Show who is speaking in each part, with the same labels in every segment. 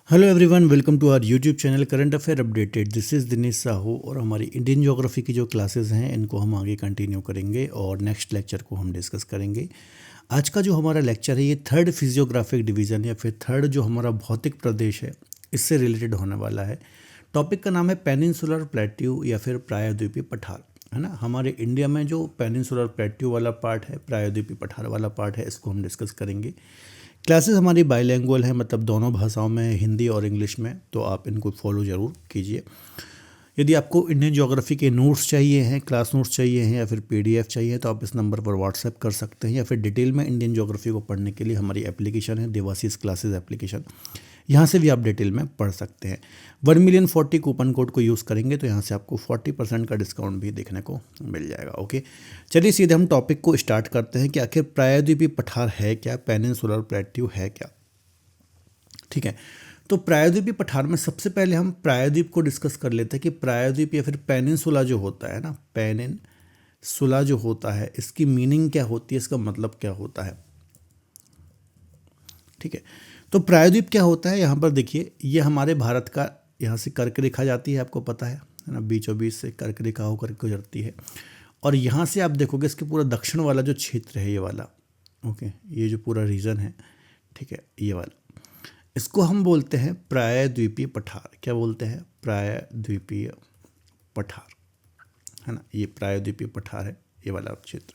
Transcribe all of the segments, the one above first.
Speaker 1: Hello everyone, welcome to our YouTube channel current affair updated. This is Dinesh Sahu और हमारी Indian geography की जो classes हैं इनको हम आगे कंटिन्यू करेंगे और नेक्स्ट लेक्चर को हम डिस्कस करेंगे। आज का जो हमारा लेक्चर है ये थर्ड फिजियोग्राफिक डिवीज़न या फिर थर्ड जो हमारा भौतिक प्रदेश है इससे रिलेटेड होने वाला है। टॉपिक का नाम है पेनिनसुलर प्लेट्यू या फिर प्रायद्वीपीय पठार, है ना। हमारे इंडिया में जो पेनिनसुलर प्लेट्यू वाला पार्ट है, प्रायद्वीपीय पठार वाला पार्ट है, इसको हम डिस्कस करेंगे। क्लासेस हमारी बाइलैंग्वेज है, मतलब दोनों भाषाओं में, हिंदी और इंग्लिश में, तो आप इनको फॉलो ज़रूर कीजिए। यदि आपको इंडियन ज्योग्राफी के नोट्स चाहिए हैं, क्लास नोट्स चाहिए हैं या फिर पीडीएफ चाहिए तो आप इस नंबर पर व्हाट्सएप कर सकते हैं, या फिर डिटेल में इंडियन ज्योग्राफी को पढ़ने के लिए हमारी एप्लीकेशन है देवासीज क्लासेस एप्लीकेशन, यहाँ से भी आप डिटेल में पढ़ सकते हैं। 1,040,000 कूपन कोड को यूज़ करेंगे तो यहाँ से आपको 40% का डिस्काउंट भी देखने को मिल जाएगा। ओके, चलिए सीधे हम टॉपिक को स्टार्ट करते हैं कि आखिर प्रायद्वीपीय पठार है क्या, पेनिनसुलर प्लेट्यू है क्या। ठीक है, तो प्रायद्वीपीय पठार में सबसे पहले हम प्रायद्वीप को डिस्कस कर लेते हैं कि प्रायद्वीप या फिर पेनिनसुला जो होता है ना, पेनिनसुला जो होता है, इसकी मीनिंग क्या होती है, इसका मतलब क्या होता है। ठीक है, तो प्रायद्वीप क्या होता है, यहाँ पर देखिए, ये हमारे भारत का, यहाँ से कर्क रेखा जाती है, आपको पता है ना, बीचों बीच से कर्क रेखा होकर गुजरती है। और यहाँ से आप देखोगे इसके पूरा दक्षिण वाला जो क्षेत्र है, ये वाला, ओके, ये जो पूरा रीजन है, ठीक है, ये वाला, इसको हम बोलते हैं प्रायद्वीपीय पठार। क्या बोलते हैं? प्रायद्वीपीय पठार, है ना। ये प्रायद्वीपीय पठार है, ये वाला क्षेत्र,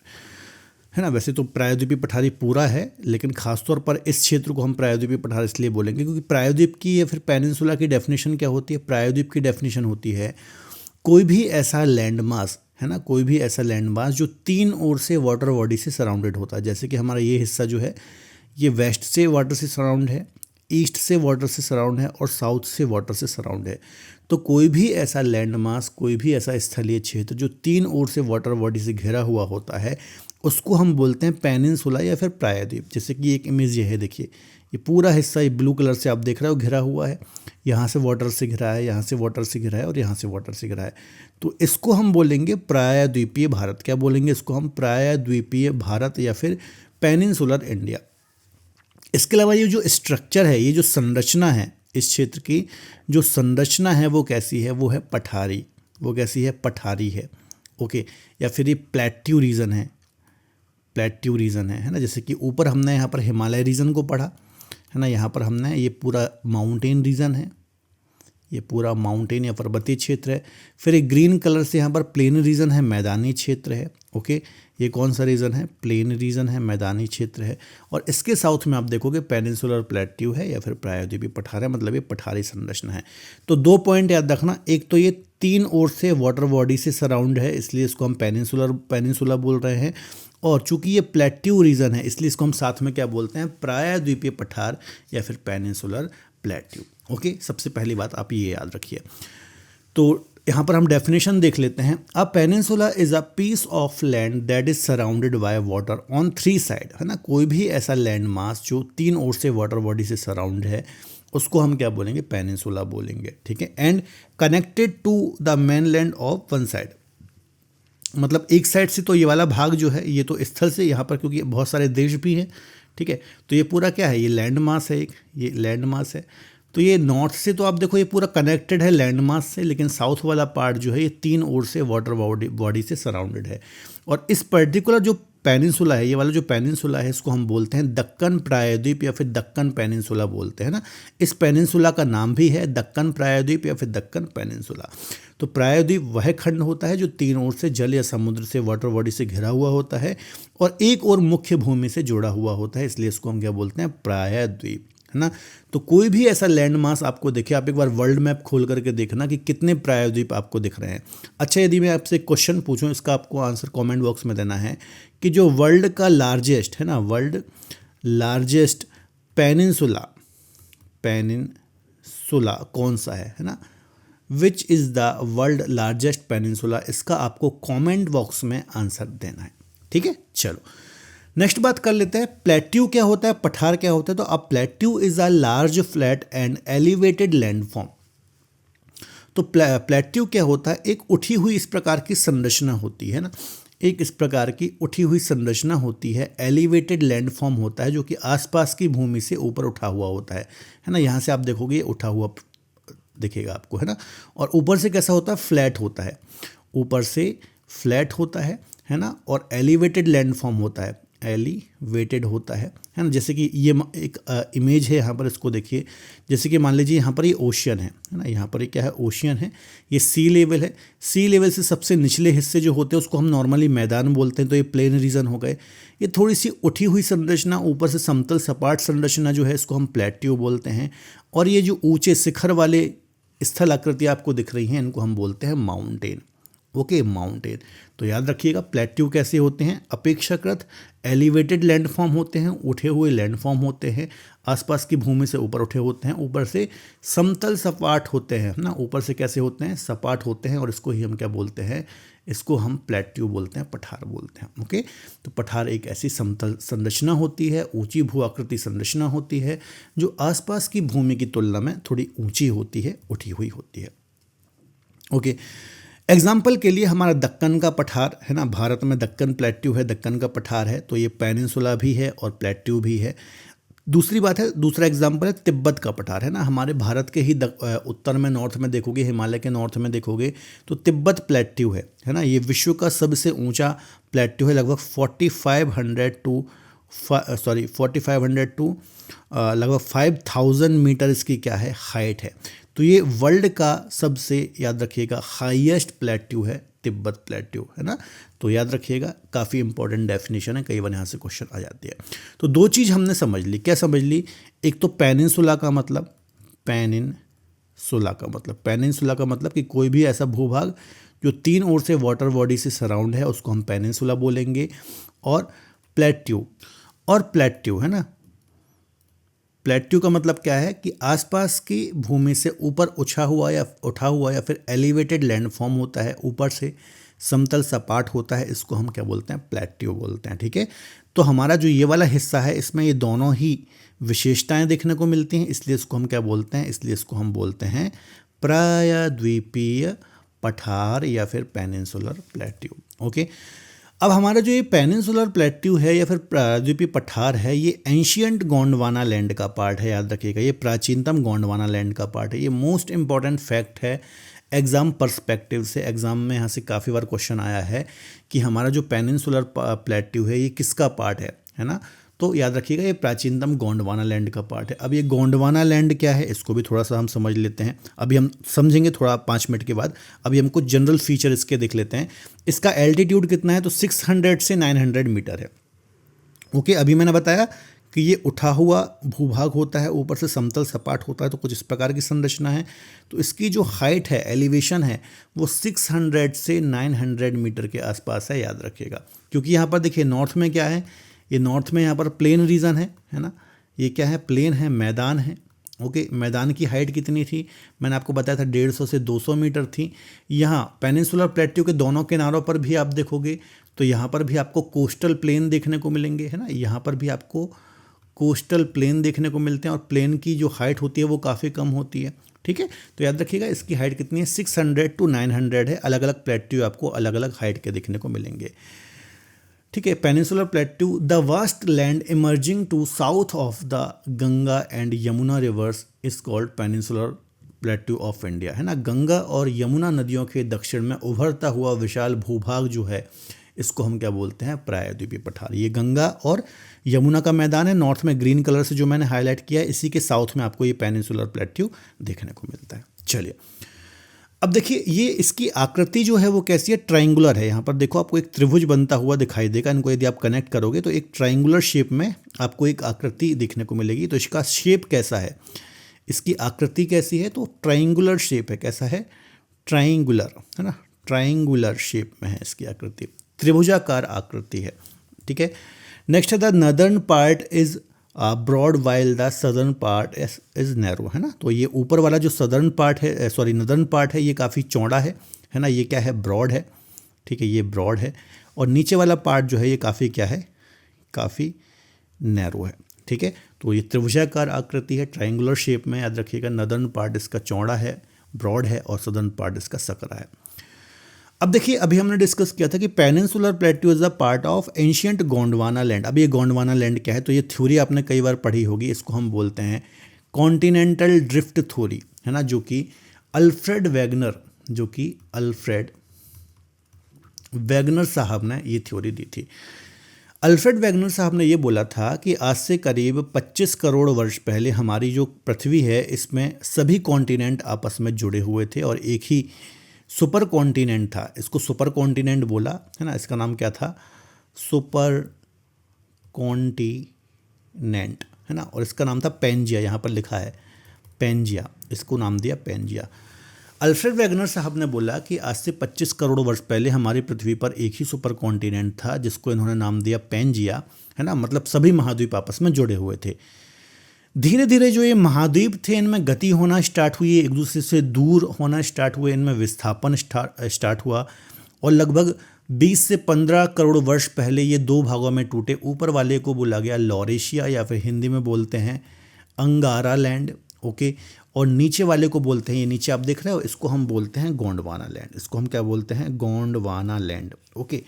Speaker 1: है ना। वैसे तो प्रायद्वीपीय पठार ही पूरा है, लेकिन खासतौर पर इस क्षेत्र को हम प्रायद्वीपीय पठार इसलिए बोलेंगे क्योंकि प्रायद्वीप की या फिर पेनिनसुला की डेफिनेशन क्या होती है। प्रायद्वीप की डेफिनेशन होती है कोई भी ऐसा लैंड मास, है ना, कोई भी ऐसा लैंड मास जो तीन ओर से वाटर बॉडी से सराउंडेड होता है। जैसे कि हमारा ये हिस्सा जो है, ये वेस्ट से वाटर से सराउंड है, ईस्ट से वाटर से सराउंड है और साउथ से वाटर से सराउंड है। तो कोई भी ऐसा लैंड मास, कोई भी ऐसा स्थलीय क्षेत्र जो तीन ओर से वाटर बॉडी से घिरा हुआ होता है, उसको हम बोलते हैं पेनिनसुला या फिर प्रायद्वीप। जैसे कि एक इमेज ये है, देखिए, ये पूरा हिस्सा, ये ब्लू कलर से आप देख रहे हो, घिरा हुआ है, यहाँ से वाटर से घिरा है, यहाँ से वाटर से घिरा है और यहाँ से वाटर से घिरा है। तो इसको हम बोलेंगे प्रायद्वीपीय भारत। क्या बोलेंगे इसको हम? प्रायद्वीपीय भारत या फिर पेनिनसुलर इंडिया। इसके अलावा ये जो स्ट्रक्चर है, ये जो संरचना है, इस क्षेत्र की जो संरचना है वो कैसी है? वो है पठारी। वो कैसी है? पठारी है। ओके, या फिर ये प्लेट्यू रीजन है, प्लेट्यू रीजन है ना। जैसे कि ऊपर हमने यहाँ पर हिमालय रीजन को पढ़ा, है ना, यहाँ पर हमने ये पूरा माउंटेन रीजन है, ये पूरा माउंटेन या पर्वतीय क्षेत्र है। फिर एक ग्रीन कलर से यहाँ पर प्लेन रीजन है, मैदानी क्षेत्र है। ओके, ये कौन सा रीजन है? प्लेन रीजन है, मैदानी क्षेत्र है। और इसके साउथ में आप देखोगे पेनिनसुलर प्लेट्यू है या फिर प्रायद्वीपीय पठार है, मतलब ये पठारी संरचना है। तो दो पॉइंट याद रखना, एक तो ये तीन ओर से वाटर बॉडी से सराउंड है, इसलिए इसको हम पेनिनसुला बोल रहे हैं। और चूंकि ये प्लेट्यू रीजन है, इसलिए इसको हम साथ में क्या बोलते हैं? प्रायद्वीपीय पठार या फिर पेनिनसुलर प्लेट्यू। ओके, सबसे पहली बात आप ये याद रखिए। तो यहाँ पर हम डेफिनेशन देख लेते हैं। A peninsula is a piece of land that is surrounded by water on three side, है ना। कोई भी ऐसा लैंड मास जो तीन ओर से वाटर बॉडी से सराउंड है, उसको हम क्या बोलेंगे? पेनिनसुला बोलेंगे। ठीक है, and connected to the mainland of one side, मतलब एक साइड से। तो ये वाला भाग जो है, ये तो स्थल से, यहाँ पर क्योंकि बहुत सारे देश भी हैं, ठीक है, तो ये पूरा क्या है? ये लैंड मास है, एक ये लैंड मास है। तो ये नॉर्थ से तो आप देखो ये पूरा कनेक्टेड है लैंड मास से, लेकिन साउथ वाला पार्ट जो है ये तीन ओर से वाटर बॉडी से सराउंडेड है। और इस पर्टिकुलर जो पेनिनसुला है, ये वाला जो पेनिनसुला है, इसको हम बोलते हैं दक्कन प्रायद्वीप या फिर दक्कन पेनिनसुला बोलते हैं ना। इस पेनिनसुला का नाम भी है दक्कन प्रायद्वीप या फिर दक्कन पेनिनसुला। तो प्रायद्वीप वह खंड होता है जो तीन ओर से जल या समुद्र से वाटर बॉडी से घिरा हुआ होता है और एक और मुख्य भूमि से जुड़ा हुआ होता है, इसलिए इसको हम क्या बोलते हैं? प्रायद्वीप, है ना। तो कोई भी ऐसा लैंड मास आपको दिखे, आप एक बार वर्ल्ड मैप खोल करके देखना कि कितने प्रायद्वीप आपको दिख रहे हैं। अच्छा, यदि मैं आपसे एक क्वेश्चन पूछूं, इसका आपको आंसर कमेंट बॉक्स में देना है कि जो वर्ल्ड का लार्जेस्ट, है ना, वर्ल्ड लार्जेस्ट पेनिनसुला कौन सा है ना। विच is the world largest peninsula, इसका आपको कमेंट बॉक्स में आंसर देना है। ठीक है, चलो नेक्स्ट बात कर लेते हैं। प्लेट्यू क्या होता है, पठार क्या होता है। तो अब plateau is a large flat and elevated landform. तो प्लेट्यू क्या होता है? एक उठी हुई इस प्रकार की संरचना होती है ना, एक इस प्रकार की उठी हुई संरचना होती है, एलिवेटेड लैंडफॉर्म होता है जो कि आसपास की भूमि से ऊपर उठा हुआ होता है ना। यहाँ से आप देखोगे ये उठा हुआ दिखेगा आपको, है ना। और ऊपर से कैसा होता है, फ्लैट होता है, ऊपर से फ्लैट होता है ना। और एलिवेटेड लैंडफॉर्म होता है, एलिवेटेड होता है ना। जैसे कि ये एक इमेज है यहाँ पर, इसको देखिए। जैसे कि मान लीजिए यहाँ पर ये ओशियन है ना, यहाँ पर ये क्या है, ओशियन है। ये सी लेवल है, सी लेवल से सबसे निचले हिस्से जो होते हैं उसको हम नॉर्मली मैदान बोलते हैं, तो ये प्लेन रीजन हो गए। ये थोड़ी सी उठी हुई संरचना, ऊपर से समतल सपाट संरचना जो है इसको हम प्लेट्यू बोलते हैं। और ये जो ऊंचे शिखर वाले स्थल आकृति आपको दिख रही हैं इनको हम बोलते हैं माउंटेन। Okay, mountain. तो याद रखिएगा प्लेट्यू कैसे होते हैं, अपेक्षाकृत एलिवेटेड लैंडफॉर्म होते हैं, उठे हुए लैंडफॉर्म होते हैं, आसपास की भूमि से ऊपर उठे होते हैं, ऊपर से समतल सपाट होते हैं ना। ऊपर से कैसे होते हैं, सपाट होते हैं। और इसको ही हम क्या बोलते हैं, इसको हम प्लेट्यू बोलते हैं, पठार बोलते हैं। ओके, तो पठार एक ऐसी समतल संरचना होती है, ऊंची भू आकृति संरचना होती है जो आसपास की भूमि की तुलना में थोड़ी ऊंची होती है, उठी हुई होती है। ओके, एग्जाम्पल के लिए हमारा दक्कन का पठार है ना, भारत में दक्कन प्लेट्यू है, दक्कन का पठार है, तो ये पेनिनसुला भी है और प्लेट्यू भी है। दूसरी बात है, दूसरा एग्जाम्पल है तिब्बत का पठार, है ना। हमारे भारत के ही उत्तर में, नॉर्थ में देखोगे, हिमालय के नॉर्थ में देखोगे तो तिब्बत प्लेट्यू है ना। ये विश्व का सबसे ऊंचा प्लेट्यू है, लगभग 4500 टू लगभग 5000 मीटर इसकी क्या है, हाइट है। तो ये वर्ल्ड का सबसे, याद रखिएगा, हाईएस्ट प्लेट्यू है तिब्बत प्लेट्यू, है ना। तो याद रखिएगा, काफ़ी इंपॉर्टेंट डेफिनेशन है, कई बार यहाँ से क्वेश्चन आ जाती है। तो दो चीज़ हमने समझ ली, क्या समझ ली, एक तो पेनिनसुला का मतलब, पेनिनसुला का मतलब कि कोई भी ऐसा भूभाग जो तीन ओर से वाटर बॉडी से सराउंड है उसको हम पेनिनसुला बोलेंगे। और प्लेट्यू है ना, प्लेट्यू का मतलब क्या है कि आसपास की भूमि से ऊपर उठा हुआ या फिर एलिवेटेड लैंडफॉर्म होता है, ऊपर से समतल सपाट होता है, इसको हम क्या बोलते हैं, प्लेट्यू बोलते हैं। ठीक है, तो हमारा जो ये वाला हिस्सा है इसमें ये दोनों ही विशेषताएं देखने को मिलती हैं, इसलिए इसको हम क्या बोलते हैं, इसलिए इसको हम बोलते हैं प्रायद्वीपीय पठार या फिर पेनिनसुलर प्लेट्यू। ओके, अब हमारा जो ये पेनिनसुलर प्लेट्यू है या फिर प्रायद्वीपीय पठार है, ये एंशियंट गोंडवाना लैंड का पार्ट है। याद रखिएगा, ये प्राचीनतम गोंडवाना लैंड का पार्ट है। ये मोस्ट इंपॉर्टेंट फैक्ट है एग्ज़ाम पर्सपेक्टिव से। एग्ज़ाम में यहाँ से काफ़ी बार क्वेश्चन आया है कि हमारा जो पेनिनसुलर प्लेट्यू है ये किसका पार्ट है ना। तो याद रखिएगा ये प्राचीनतम गोंडवाना लैंड का पार्ट है। अब ये गोंडवाना लैंड क्या है इसको भी थोड़ा सा हम समझ लेते हैं, अभी हम समझेंगे थोड़ा 5 मिनट के बाद। अभी हम कुछ जनरल फीचर इसके देख लेते हैं। इसका एल्टीट्यूड कितना है, तो 600 से 900 मीटर है। ओके, अभी मैंने बताया कि ये उठा हुआ भूभाग होता है, ऊपर से समतल सपाट होता है, तो कुछ इस प्रकार की संरचना है। तो इसकी जो हाइट है, एलिवेशन है, वो 600 से 900 मीटर के आसपास है, याद रखिएगा। क्योंकि यहाँ पर देखिए नॉर्थ में क्या है, ये नॉर्थ में यहाँ पर प्लेन रीजन है ना। ये क्या है, प्लेन है, मैदान है। ओके, मैदान की हाइट कितनी थी, मैंने आपको बताया था 150 से 200 मीटर थी। यहाँ पेनिनसुलर प्लेट्यू के दोनों किनारों पर भी आप देखोगे तो यहाँ पर भी आपको कोस्टल प्लेन देखने को मिलेंगे, है ना। यहाँ पर भी आपको कोस्टल प्लेन देखने को मिलते हैं और प्लेन की जो हाइट होती है वो काफ़ी कम होती है। ठीक है, तो याद रखिएगा इसकी हाइट कितनी है, 600 टू 900 है। अलग अलग प्लेट्यू आपको अलग अलग हाइट के देखने को मिलेंगे। ठीक है, peninsular plateau, the vast land emerging to south of the Ganga and Yamuna rivers is called peninsular plateau of India, है ना। गंगा और यमुना नदियों के दक्षिण में उभरता हुआ विशाल भूभाग जो है इसको हम क्या बोलते हैं, प्रायद्वीपीय पठार। ये गंगा और यमुना का मैदान है, नॉर्थ में ग्रीन कलर से जो मैंने हाईलाइट किया है, इसी के साउथ में आपको ये पेनिनसुलर प्लेट्यू देखने को मिलता है। चलिए अब देखिए, ये इसकी आकृति जो है वो कैसी है, ट्रायंगुलर है। यहाँ पर देखो आपको एक त्रिभुज बनता हुआ दिखाई देगा, इनको यदि आप कनेक्ट करोगे तो एक ट्रायंगुलर शेप में आपको एक आकृति दिखने को मिलेगी। तो इसका शेप कैसा है, इसकी आकृति कैसी है, तो ट्रायंगुलर शेप है। कैसा है, ट्रायंगुलर, है ना, ट्रायंगुलर शेप में है इसकी आकृति, त्रिभुजाकार आकृति है। ठीक है, नेक्स्ट है the northern part is broad while the southern part is narrow, है ना। तो ये ऊपर वाला जो सदर्न पार्ट है, नदर्न पार्ट है, ये काफ़ी चौड़ा है ना। ये क्या है, ब्रॉड है। ठीक है, ये ब्रॉड है। और नीचे वाला पार्ट जो है ये काफ़ी क्या है, काफ़ी नैरो है। ठीक है, तो ये त्रिभुजाकार आकृति है, ट्रायंगुलर शेप में। याद रखिएगा, नदर्न पार्ट इसका चौड़ा है, ब्रॉड है, और सदर्न पार्ट इसका सकरा है। अब देखिए, अभी हमने डिस्कस किया था कि peninsular plateau is a part of ancient Gondwana land. अब ये गोंडवाना लैंड क्या है, तो ये थ्योरी आपने कई बार पढ़ी होगी। इसको हम बोलते हैं कॉन्टिनेंटल ड्रिफ्ट थ्योरी, है ना, जो कि अल्फ्रेड वैगनर साहब ने ये थ्योरी दी थी। अल्फ्रेड वैगनर साहब ने ये बोला था कि आज से करीब 25 करोड़ वर्ष पहले हमारी जो पृथ्वी है, इसमें सभी कॉन्टिनेंट आपस में जुड़े हुए थे और एक ही सुपर कॉन्टिनेंट था। इसको सुपर कॉन्टिनेंट बोला, है ना। इसका नाम क्या था? सुपर कॉन्टिनेंट, है ना। और इसका नाम था पेंजिया, यहाँ पर लिखा है पेंजिया, इसको नाम दिया पेंजिया। अल्फ्रेड वैगनर साहब ने बोला कि आज से 25 करोड़ वर्ष पहले हमारी पृथ्वी पर एक ही सुपर कॉन्टिनेंट था, जिसको इन्होंने नाम दिया पेंजिया, है ना। मतलब सभी महाद्वीप आपस में जुड़े हुए थे। धीरे धीरे जो ये महाद्वीप थे, इनमें गति होना स्टार्ट हुई, एक दूसरे से दूर होना स्टार्ट हुए, इनमें विस्थापन स्टार्ट हुआ और लगभग 20 से 15 करोड़ वर्ष पहले ये दो भागों में टूटे। ऊपर वाले को बोला गया लॉरेशिया, या फिर हिंदी में बोलते हैं अंगारा लैंड, ओके। और नीचे वाले को बोलते हैं, ये नीचे आप देख रहे हो, इसको हम बोलते हैं गोंडवाना लैंड। इसको हम क्या बोलते हैं? Gondwana land, okay.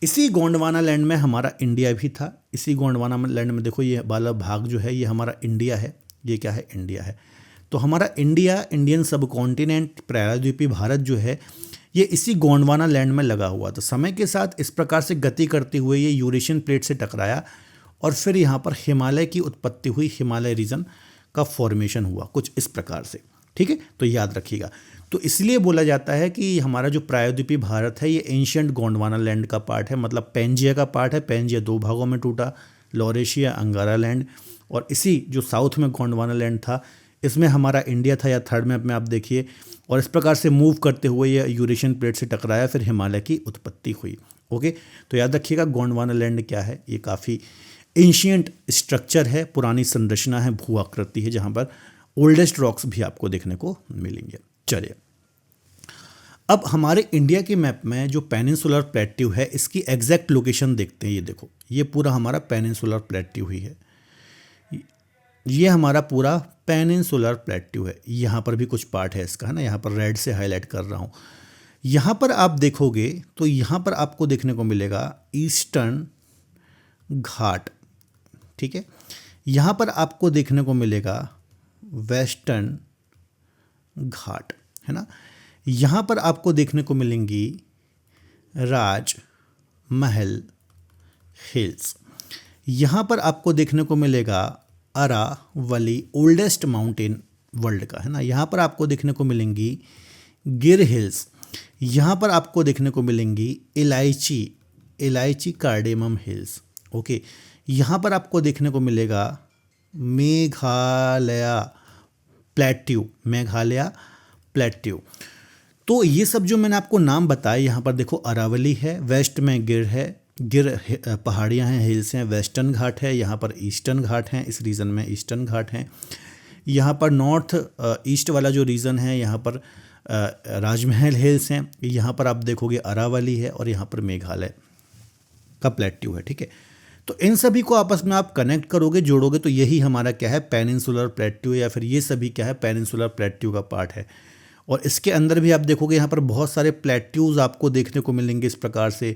Speaker 1: इसी गोंडवाना लैंड में हमारा इंडिया भी था। इसी गोंडवाना लैंड में देखो, ये वाला भाग जो है ये हमारा इंडिया है। ये क्या है? इंडिया है। तो हमारा इंडिया, इंडियन सब कॉन्टिनेंट, प्रायद्वीपीय भारत जो है, ये इसी गोंडवाना लैंड में लगा हुआ था। समय के साथ इस प्रकार से गति करते हुए ये यूरेशियन प्लेट से टकराया और फिर यहाँ पर हिमालय की उत्पत्ति हुई, हिमालय रीजन का फॉर्मेशन हुआ, कुछ इस प्रकार से, ठीक है। तो याद रखिएगा। तो इसलिए बोला जाता है कि हमारा जो प्रायद्वीपीय भारत है ये एंशियंट गोंडवाना लैंड का पार्ट है, मतलब पेंजिया का पार्ट है। पेंजिया दो भागों में टूटा, लॉरेशिया, अंगारा लैंड। और इसी जो साउथ में गोंडवाना लैंड था, इसमें हमारा इंडिया था, या थर्ड मैप में आप देखिए। और इस प्रकार से मूव करते हुए ये यूरेशियन प्लेट से टकराया, फिर हिमालय की उत्पत्ति हुई, ओके। तो याद रखिएगा गोंडवाना लैंड क्या है, ये काफ़ी एंशियंट स्ट्रक्चर है, पुरानी संरचना है, भू आकृति है, जहाँ पर ओल्डेस्ट रॉक्स भी आपको देखने को मिलेंगे। चलिए, अब हमारे इंडिया के मैप में जो पेनिनसुलर प्लेट्यू है, इसकी एग्जैक्ट लोकेशन देखते हैं। ये देखो, ये पूरा हमारा पेनिनसुलर प्लेट्यू ही है। ये हमारा पूरा पेनिनसुलर प्लेट्यू है। यहाँ पर भी कुछ पार्ट है इसका, है ना। यहाँ पर रेड से हाईलाइट कर रहा हूँ। यहाँ पर आप देखोगे तो यहाँ पर आपको देखने को मिलेगा ईस्टर्न घाट, ठीक है। यहाँ पर आपको देखने को मिलेगा वेस्टर्न घाट, है ना। यहाँ पर आपको देखने को मिलेंगी राजमहल हिल्स। यहाँ पर आपको देखने को मिलेगा अरावली, ओल्डेस्ट माउंटेन वर्ल्ड का, है ना। यहाँ पर आपको देखने को मिलेंगी गिर हिल्स। यहाँ पर आपको देखने को मिलेंगी इलायची कार्डेमम हिल्स, ओके। यहाँ पर आपको देखने को मिलेगा मेघालय प्लेट्यू। तो ये सब जो मैंने आपको नाम बताए, यहाँ पर देखो अरावली है, वेस्ट में गिर है, पहाड़ियाँ हैं, हिल्स हैं। वेस्टर्न घाट है, यहाँ पर ईस्टर्न घाट हैं, इस रीजन में ईस्टर्न घाट हैं। यहाँ पर नॉर्थ ईस्ट वाला जो रीजन है, यहाँ पर राजमहल हिल्स हैं। यहाँ पर आप देखोगे अरावली है और यहाँ पर मेघालय का प्लेट्यू है, ठीक है। तो इन सभी को आपस में आप कनेक्ट करोगे, जोड़ोगे, तो यही हमारा क्या है? पेनिनसुलर प्लेट्यू, या फिर ये सभी क्या है? पेनिनसुलर प्लेट्यू का पार्ट है। और इसके अंदर भी आप देखोगे यहाँ पर बहुत सारे प्लेट्यूज आपको देखने को मिलेंगे इस प्रकार से।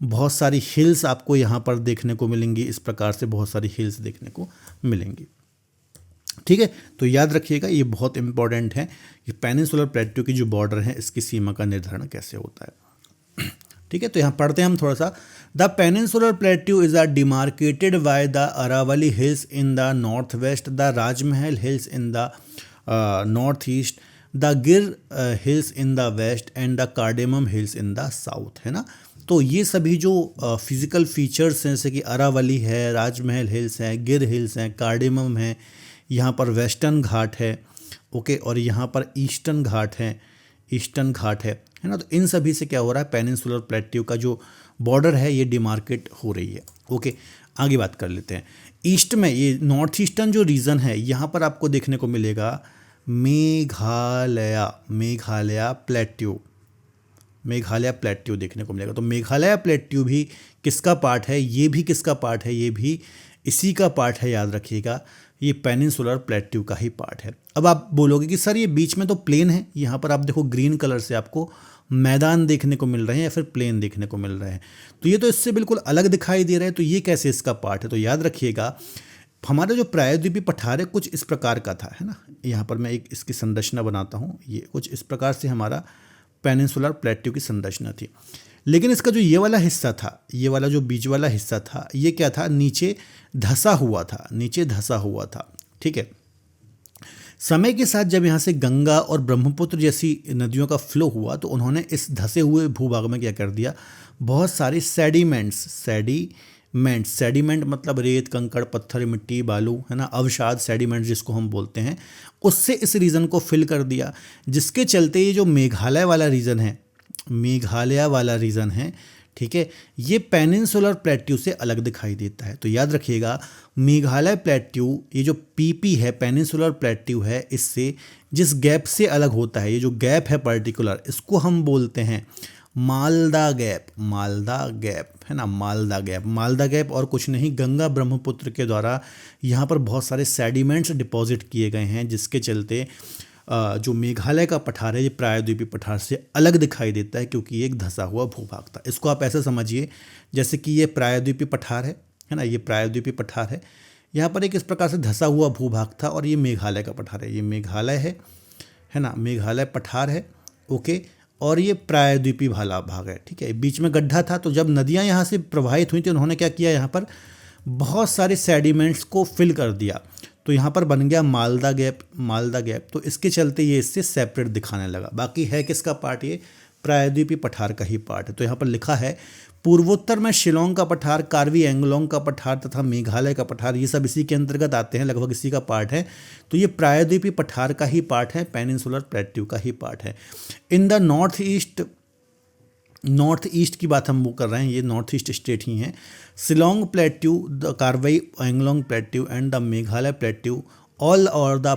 Speaker 1: बहुत सारी हिल्स आपको यहाँ पर देखने को मिलेंगी इस प्रकार से, बहुत सारी हिल्स देखने को मिलेंगी, ठीक है। तो याद रखिएगा, ये बहुत इंपॉर्टेंट है कि पेनिनसुलर प्लेट्यू की जो बॉर्डर है, इसकी सीमा का निर्धारण कैसे होता है, ठीक है। तो यहाँ पढ़ते हैं हम थोड़ा सा। The peninsular plateau is are demarcated by the Aravali hills in the north west, the Rajmahal hills in the north east, the Gir hills in the west and the cardamom hills in the south, है ना। तो ये सभी जो physical features हैं, जैसे कि अरावली है, राजमहल हिल्स हैं, गिर हिल्स हैं, कार्डेमम है, यहाँ पर वेस्टर्न घाट है, ओके, और यहाँ पर ईस्टर्न घाट है ना। तो इन सभी से क्या हो रहा है? पेनिनसुलर प्लेट्यू का जो बॉर्डर है ये डिमार्केट हो रही है, ओके। आगे बात कर लेते हैं। ईस्ट में ये नॉर्थ ईस्टर्न जो रीजन है, यहाँ पर आपको देखने को मिलेगा मेघालय प्लेट्यू देखने को मिलेगा। तो मेघालय प्लेट्यू भी किसका पार्ट है? ये भी किसका पार्ट है? ये भी इसी का पार्ट है, याद रखिएगा। ये पेनिनसुलर प्लेट्यू का ही पार्ट है। अब आप बोलोगे कि सर ये बीच में तो प्लेन है, यहाँ पर आप देखो ग्रीन कलर से आपको मैदान देखने को मिल रहे हैं या फिर प्लेन देखने को मिल रहे हैं, तो ये तो इससे बिल्कुल अलग दिखाई दे रहा है, तो ये कैसे इसका पार्ट है। तो याद रखिएगा हमारा जो प्रायद्वीपीय पठार है कुछ इस प्रकार का था, है ना। यहाँ पर मैं एक इसकी संरचना बनाता हूँ, ये कुछ इस प्रकार से हमारा पेनिनसुलर प्लेट्यू की संरचना थी। लेकिन इसका जो ये वाला हिस्सा था, ये वाला जो बीच वाला हिस्सा था, ये क्या था, नीचे धंसा हुआ था, नीचे धंसा हुआ था, ठीक है। समय के साथ जब यहाँ से गंगा और ब्रह्मपुत्र जैसी नदियों का फ्लो हुआ तो उन्होंने इस धंसे हुए भूभाग में क्या कर दिया, बहुत सारे सेडिमेंट मतलब रेत, कंकड़, पत्थर, मिट्टी, बालू, है ना, अवसाद, सेडिमेंट जिसको हम बोलते हैं, उससे इस रीजन को फिल कर दिया, जिसके चलते ये जो मेघालय वाला रीजन है, ठीक है, ये पेनिनसुलर प्लेट्यू से अलग दिखाई देता है। तो याद रखिएगा मेघालय प्लेट्यू, ये जो पीपी है, पेनिनसुलर प्लेट्यू है, इससे जिस गैप से अलग होता है, ये जो गैप है पर्टिकुलर, इसको हम बोलते हैं मालदा गैप, है ना, मालदा गैप और कुछ नहीं, गंगा ब्रह्मपुत्र के द्वारा यहाँ पर बहुत सारे सेडिमेंट्स डिपॉजिट किए गए हैं, जिसके चलते जो मेघालय का पठार है ये प्रायद्वीपीय पठार से अलग दिखाई देता है, क्योंकि ये एक धंसा हुआ भूभाग था। इसको आप ऐसे समझिए जैसे कि ये प्रायद्वीपीय पठार है ना, ये प्रायद्वीपीय पठार है, यहाँ पर एक इस प्रकार से धंसा हुआ भूभाग था, और ये मेघालय का पठार है, ये मेघालय है ना, मेघालय पठार है, ओके, और ये प्रायद्वीपीय भाला भाग है, ठीक है। बीच में गड्ढा था, तो जब नदियाँ यहाँ से प्रवाहित हुई थी उन्होंने क्या किया, यहाँ पर बहुत सारे सेडिमेंट्स को फिल कर दिया, तो यहाँ पर बन गया मालदा गैप। तो इसके चलते ये इससे सेपरेट दिखाने लगा। बाकी है किसका पार्ट, ये प्रायद्वीपीय पठार का ही पार्ट है। तो यहाँ पर लिखा है पूर्वोत्तर में शिलोंग का पठार, कार्बी एंगलोंग का पठार तथा मेघालय का पठार, ये सब इसी के अंतर्गत आते हैं, लगभग इसी का पार्ट है। तो ये प्रायद्वीपीय पठार का ही पार्ट है, पेनिनसुलर प्लेट्यू का ही पार्ट है। इन द नॉर्थ ईस्ट की बात हम वो कर रहे हैं, ये नॉर्थ ईस्ट स्टेट ही हैं। Shillong plateau, the Karbi Anglong plateau and the Meghalaya plateau all are the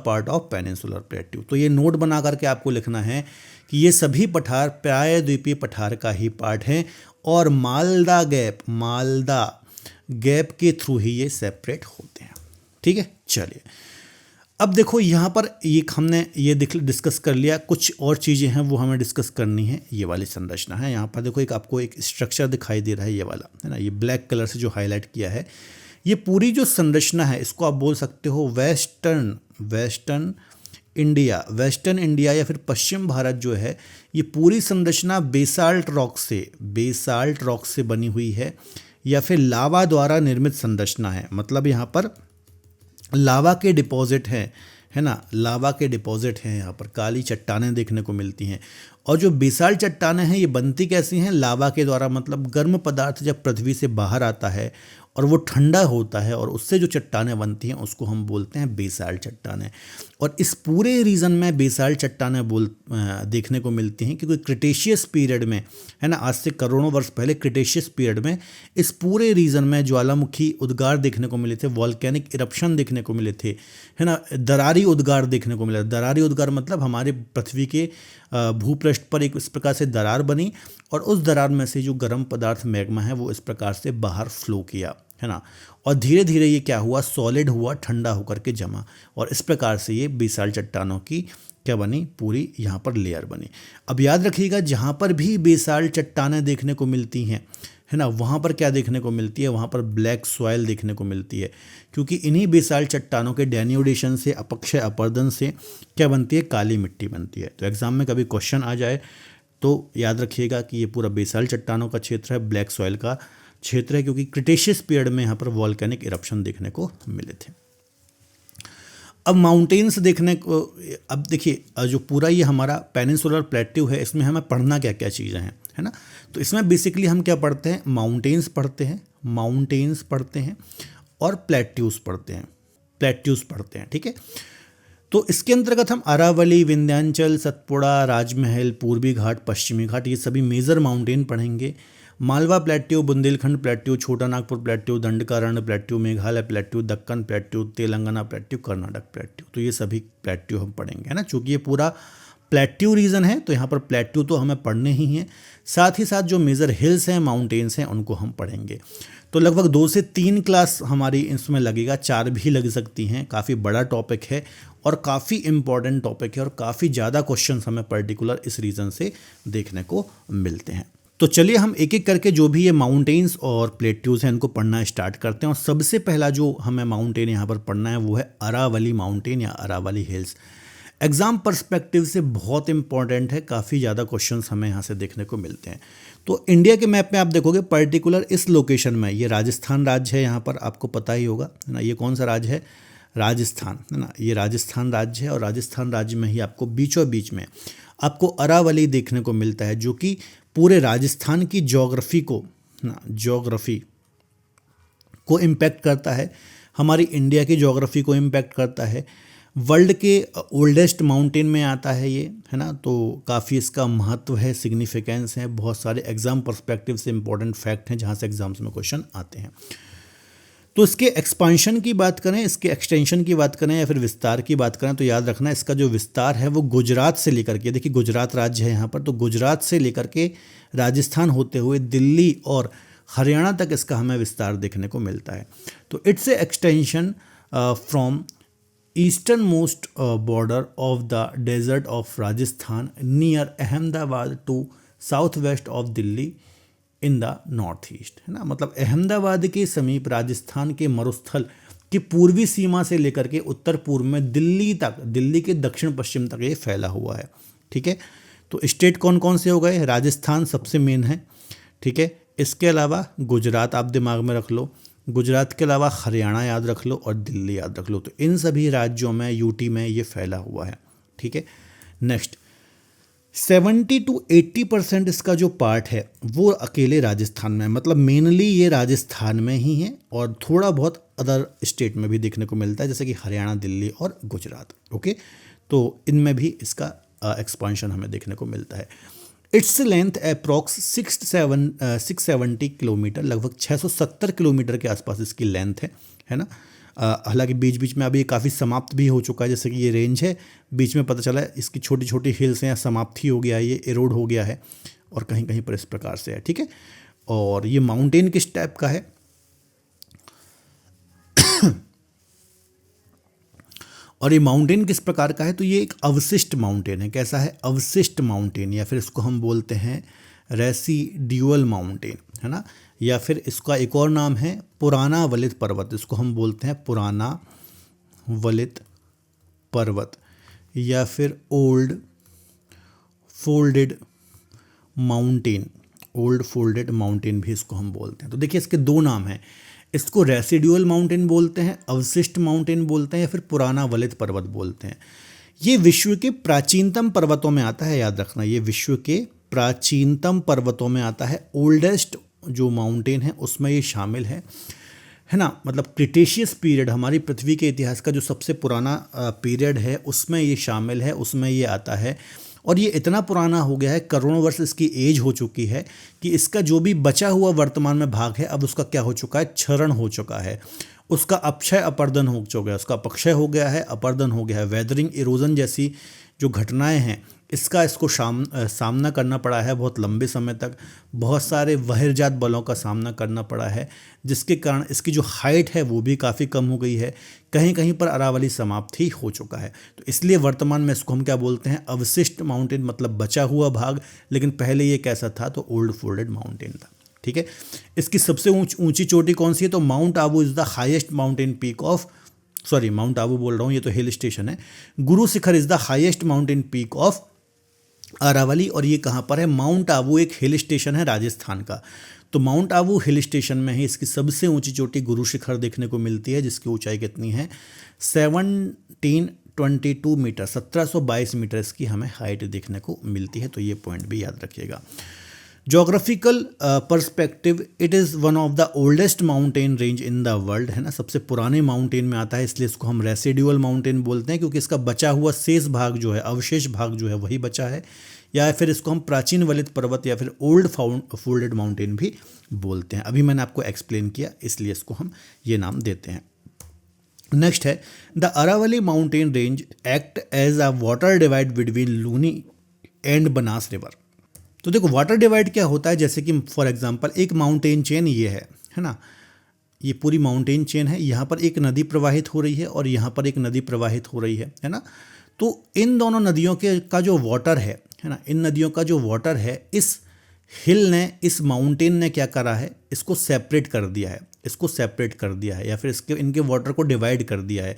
Speaker 1: part of peninsular plateau. तो ये नोट बना करके आपको लिखना है कि ये सभी पठार प्रायद्वीपीय पठार का ही पार्ट हैं, और मालदा गैप के थ्रू ही ये सेपरेट होते हैं, ठीक है। चलिए अब देखो यहाँ पर एक हमने ये डिस्कस कर लिया, कुछ और चीज़ें हैं वो हमें डिस्कस करनी है। ये वाली संरचना है, यहाँ पर देखो आपको एक स्ट्रक्चर दिखाई दे रहा है, ये वाला है ना, ये ब्लैक कलर से जो हाईलाइट किया है, ये पूरी जो संरचना है इसको आप बोल सकते हो वेस्टर्न इंडिया या फिर पश्चिम भारत जो है, ये पूरी संरचना बेसाल्ट रॉक से बनी हुई है, या फिर लावा द्वारा निर्मित संरचना है। मतलब यहाँ पर लावा के डिपॉजिट हैं, है ना, लावा के डिपॉजिट हैं, यहाँ पर काली चट्टानें देखने को मिलती हैं। और जो बेसाल्ट चट्टानें हैं ये बनती कैसी हैं, लावा के द्वारा। मतलब गर्म पदार्थ जब पृथ्वी से बाहर आता है और वो ठंडा होता है और उससे जो चट्टानें बनती हैं उसको हम बोलते हैं बेसाल्ट चट्टानें। और इस पूरे रीजन में बेसाल्ट चट्टानें देखने को मिलती हैं, क्योंकि क्रिटेशियस पीरियड में, है ना, आज से करोड़ों वर्ष पहले क्रिटेशियस पीरियड में इस पूरे रीजन में ज्वालामुखी उद्गार देखने को मिले थे, वॉल्केनिक इरप्शन देखने को मिले थे, है ना, दरारी उद्गार देखने को मिला। दरारी उद्गार मतलब हमारे पृथ्वी के भूपृष्ठ पर एक इस प्रकार से दरार बनी, और उस दरार में से जो गर्म पदार्थ मैग्मा है वो इस प्रकार से बाहर फ्लो किया, है ना, और धीरे धीरे ये क्या हुआ, सॉलिड हुआ, ठंडा होकर के जमा, और इस प्रकार से ये बेसाल्ट चट्टानों की क्या बनी, पूरी यहाँ पर लेयर बनी। अब याद रखिएगा जहाँ पर भी बेसाल्ट चट्टानें देखने को मिलती हैं, है ना, वहाँ पर क्या देखने को मिलती है, वहाँ पर ब्लैक सॉइल देखने को मिलती है, क्योंकि इन्हीं बेसाल्ट चट्टानों के डेन्यूडेशन से, अपक्षय अपरदन से क्या बनती है, काली मिट्टी बनती है। तो एग्जाम में कभी क्वेश्चन आ जाए तो याद रखिएगा कि ये पूरा बेसाल्ट चट्टानों का क्षेत्र है, ब्लैक सॉइल का क्षेत्र है, क्योंकि क्रिटेशियस पीरियड में यहाँ पर वॉल्केनिक इरप्शन देखने को मिले थे। अब माउंटेन्स देखने को, अब देखिए जो पूरा ये हमारा पेनिनसुलर प्लेट्यू है, इसमें हमें पढ़ना क्या क्या चीज़ें हैं, है ना। तो इसमें बेसिकली हम क्या पढ़ते हैं, माउंटेन्स पढ़ते हैं और प्लेट्यूज पढ़ते हैं, ठीक है। तो इसके अंतर्गत हम अरावली, विंध्याचल, सतपुड़ा, राजमहल, पूर्वी घाट, पश्चिमी घाट, ये सभी मेजर माउंटेन पढ़ेंगे। मालवा प्लेट्यू, बुंदेलखंड प्लेट्यू, छोटा Nagpur plateau, Dandakaranya plateau, Meghalaya plateau, Deccan plateau, Telangana plateau, Karnataka plateau, तो ये सभी प्लेट्यू हम पढ़ेंगे, है ना। चूँकि ये पूरा प्लेट्यू रीजन है तो यहाँ पर प्लेट्यू तो हमें पढ़ने ही हैं, साथ ही साथ जो मेजर हिल्स हैं, माउंटेन्स हैं, उनको हम पढ़ेंगे। तो लगभग 2 से 3 क्लास हमारी इसमें लगेगा, 4 भी लग सकती हैं। काफ़ी बड़ा टॉपिक है और काफ़ी इम्पॉर्टेंट टॉपिक है और काफ़ी ज़्यादा क्वेश्चंस हमें पर्टिकुलर इस रीज़न से देखने को मिलते हैं। तो चलिए हम एक एक करके जो भी ये माउंटेन्स और प्लेट्यूज़ हैं इनको पढ़ना स्टार्ट करते हैं। और सबसे पहला जो हमें माउंटेन यहाँ पर पढ़ना है वो है अरावली माउंटेन या अरावली हिल्स। एग्ज़ाम पर्सपेक्टिव से बहुत इंपॉर्टेंट है, काफ़ी ज़्यादा क्वेश्चंस हमें यहाँ से देखने को मिलते हैं। तो इंडिया के मैप में आप देखोगे पर्टिकुलर इस लोकेशन में, ये राजस्थान राज्य है, यहाँ पर आपको पता ही होगा है ना, ये कौन सा राज्य है, राजस्थान है ना, ये राजस्थान राज्य है। और राजस्थान राज्य में ही आपको बीचों बीच में आपको अरावली देखने को मिलता है, जो कि पूरे राजस्थान की ज्योग्राफी को ना ज्योग्राफी को इम्पैक्ट करता है, हमारी इंडिया की ज्योग्राफी को इम्पैक्ट करता है। वर्ल्ड के ओल्डेस्ट माउंटेन में आता है ये, है ना, तो काफ़ी इसका महत्व है, सिग्निफिकेंस है, बहुत सारे एग्जाम पर्सपेक्टिव से इंपॉर्टेंट फैक्ट हैं जहाँ से एग्जाम्स में क्वेश्चन आते हैं। तो इसके एक्सपांशन की बात करें, इसके एक्सटेंशन की बात करें या फिर विस्तार की बात करें, तो याद रखना इसका जो विस्तार है वो गुजरात से लेकर के, देखिए गुजरात राज्य है यहाँ पर, तो गुजरात से लेकर के राजस्थान होते हुए दिल्ली और हरियाणा तक इसका हमें विस्तार देखने को मिलता है। तो it's a extension from eastern most border of the desert of Rajasthan near Ahmedabad to south west of Delhi in the north east, है ना, मतलब अहमदाबाद के समीप राजस्थान के मरुस्थल की पूर्वी सीमा से लेकर के उत्तर पूर्व में दिल्ली तक, दिल्ली के दक्षिण पश्चिम तक ये फैला हुआ है। ठीक है, तो स्टेट कौन कौन से हो गए, राजस्थान सबसे मेन है। ठीक है, इसके अलावा गुजरात आप दिमाग में रख लो, गुजरात के अलावा हरियाणा याद रख लो और दिल्ली याद रख लो। तो इन सभी राज्यों में, यूटी में ये फैला हुआ है। ठीक है, नेक्स्ट 70 to 80% इसका जो पार्ट है वो अकेले राजस्थान में है, मतलब मेनली ये राजस्थान में ही है और थोड़ा बहुत अदर स्टेट में भी देखने को मिलता है, जैसे कि हरियाणा, दिल्ली और गुजरात। ओके, तो इनमें भी इसका एक्सपांशन हमें देखने को मिलता है। इट्स लेंथ अप्रॉक्स 670 किलोमीटर, लगभग 670 किलोमीटर के आसपास इसकी लेंथ है ना। हालांकि बीच बीच में अभी काफ़ी समाप्त भी हो चुका है, जैसे कि ये रेंज है, बीच में पता चला है इसकी छोटी छोटी हिल्स हैं, समाप्त ही हो गया है, ये एरोड हो गया है और कहीं कहीं पर इस प्रकार से है। ठीक है, और ये माउंटेन किस टाइप का है, और ये माउंटेन किस प्रकार का है, तो ये एक अवशिष्ट माउंटेन है। कैसा है, अवशिष्ट माउंटेन, या फिर इसको हम बोलते हैं रेसिड्यूअल माउंटेन, है ना, या फिर इसका एक और नाम है पुराना वलित पर्वत, इसको हम बोलते हैं पुराना वलित पर्वत, या फिर old folded mountain, old folded mountain भी इसको हम बोलते हैं। तो देखिए इसके दो नाम हैं, इसको रेसिड्यूअल माउंटेन बोलते हैं, अवशिष्ट माउंटेन बोलते हैं, या फिर पुराना वलित पर्वत बोलते हैं। ये विश्व के प्राचीनतम पर्वतों में आता है, याद रखना, ये विश्व के प्राचीनतम पर्वतों में आता है। ओल्डेस्ट जो माउंटेन है उसमें ये शामिल है ना, मतलब क्रिटेशियस पीरियड, हमारी पृथ्वी के इतिहास का जो सबसे पुराना पीरियड है उसमें ये शामिल है, उसमें ये आता है। और ये इतना पुराना हो गया है, करोड़ों वर्ष इसकी एज हो चुकी है कि इसका जो भी बचा हुआ वर्तमान में भाग है अब उसका क्या हो चुका है, क्षरण हो चुका है, उसका अपक्षय अपर्दन हो चुका है, उसका अपक्षय हो गया है, अपर्दन हो गया है। वेदरिंग, इरोजन जैसी जो घटनाएं हैं इसको सामना करना पड़ा है बहुत लंबे समय तक, बहुत सारे बहिर्जात बलों का सामना करना पड़ा है, जिसके कारण इसकी जो हाइट है वो भी काफ़ी कम हो गई है, कहीं कहीं पर अरावली समाप्त ही हो चुका है। तो इसलिए वर्तमान में इसको हम क्या बोलते हैं, अवशिष्ट माउंटेन, मतलब बचा हुआ भाग, लेकिन पहले ये कैसा था, तो ओल्ड फोल्डेड माउंटेन था। ठीक है, इसकी सबसे ऊंची चोटी कौन सी है, तो Mount Abu is the highest mountain peak of, sorry Mount Abu बोल रहा हूँ, ये तो हिल स्टेशन है। Guru Shikhar is the highest mountain peak of Aravali, और ये कहाँ पर है, माउंट आबू एक हिल स्टेशन है राजस्थान का। तो माउंट आबू हिल स्टेशन में ही इसकी सबसे ऊंची चोटी गुरु शिखर देखने को मिलती है, जिसकी ऊंचाई कितनी है, 1722 मीटर, 1722 मीटर इसकी हमें हाइट देखने को मिलती है। तो ये पॉइंट भी याद रखिएगा। Geographical perspective, it is one of the oldest mountain range in the world, है ना, सबसे पुराने माउंटेन में आता है, इसलिए इसको हम रेसिड्यूअल माउंटेन बोलते हैं, क्योंकि इसका बचा हुआ शेष भाग जो है, अवशेष भाग जो है वही बचा है, या फिर इसको हम प्राचीन वलित पर्वत या फिर ओल्ड फोल्डेड माउंटेन भी बोलते हैं। अभी मैंने आपको एक्सप्लेन किया, इसलिए इसको हम ये नाम देते हैं। नेक्स्ट है the Aravalli mountain range act as a water divide between Luni and Banas river. तो देखो वाटर डिवाइड क्या होता है, जैसे कि फॉर एग्जांपल एक माउंटेन चेन ये है ना, ये पूरी माउंटेन चेन है, यहाँ पर एक नदी प्रवाहित हो रही है और यहाँ पर एक नदी प्रवाहित हो रही है ना। तो इन दोनों नदियों के का जो वाटर है ना, इन नदियों का जो वाटर है, इस हिल ने, इस माउंटेन ने क्या करा है, इसको सेपरेट कर दिया है, इसको सेपरेट कर दिया है, या फिर इसके इनके वाटर को डिवाइड कर दिया है।